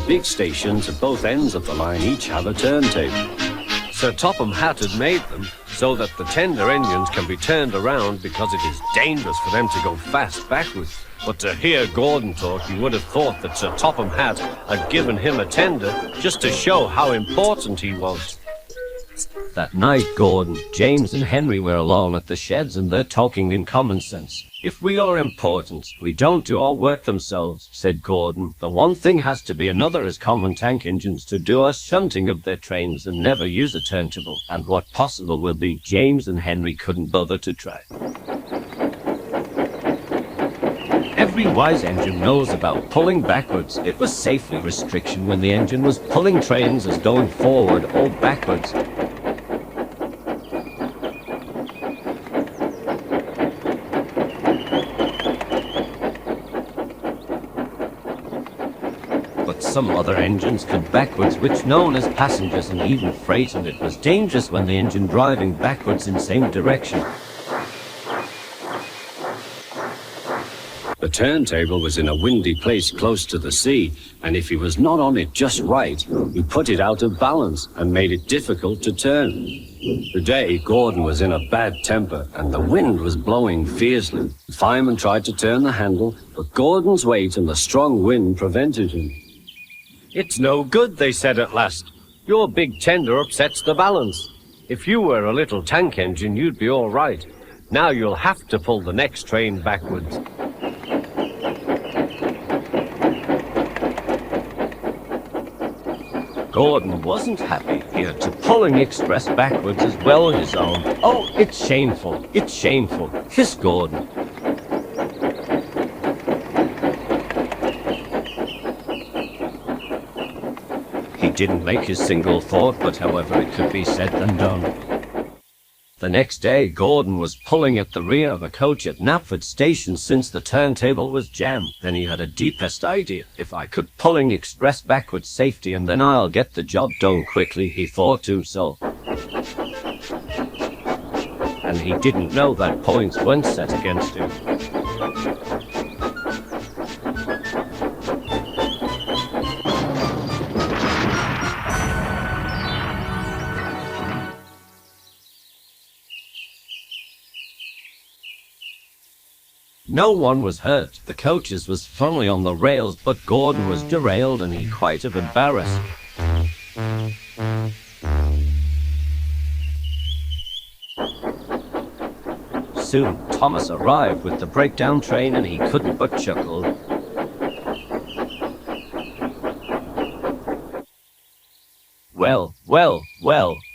the big stations at both ends of the line each have a turntable. Sir Topham Hatt had made them so that the tender engines can be turned around because it is dangerous for them to go fast backwards. But to hear Gordon talk, you would have thought that Sir Topham Hatt had given him a tender just to show how important he was. That night, Gordon, James and Henry were alone at the sheds and they're talking in common sense. "If we are important, we don't do our work themselves," said Gordon. "The one thing has to be another as common tank engines to do us shunting of their trains and never use a turntable. And what possible will be, James and Henry couldn't bother to try." Every wise engine knows about pulling backwards. It was safely restriction when the engine was pulling trains as going forward or backwards. But some other engines could backwards, which known as passengers and even freight, and it was dangerous when the engine driving backwards in same direction. The turntable was in a windy place close to the sea, and if he was not on it just right, he put it out of balance and made it difficult to turn. Today, Gordon was in a bad temper, and the wind was blowing fiercely. The fireman tried to turn the handle, but Gordon's weight and the strong wind prevented him. "It's no good," they said at last. "Your big tender upsets the balance. If you were a little tank engine, you'd be all right. Now you'll have to pull the next train backwards." Gordon wasn't happy. He had to pulling express backwards as well as his own. "Oh, it's shameful. It's shameful," hissed Gordon. He didn't make his single thought, but however it could be said than done. The next day, Gordon was pulling at the rear of a coach at Knapford Station since the turntable was jammed. Then he had a deepest idea. "If I could pulling express backwards safety and then I'll get the job done quickly," he thought to himself. And he didn't know that points weren't set against him. No one was hurt. The coaches was firmly on the rails, but Gordon was derailed and he quite of embarrassed. Soon Thomas arrived with the breakdown train and he couldn't but chuckle. Well,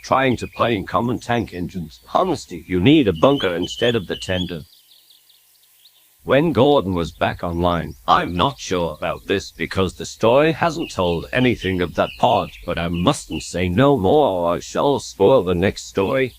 trying to play in common tank engines. Honesty, you need a bunker instead of the tender. When Gordon was back online, "I'm not sure about this because the story hasn't told anything of that part, but I mustn't say no more or I shall spoil the next story."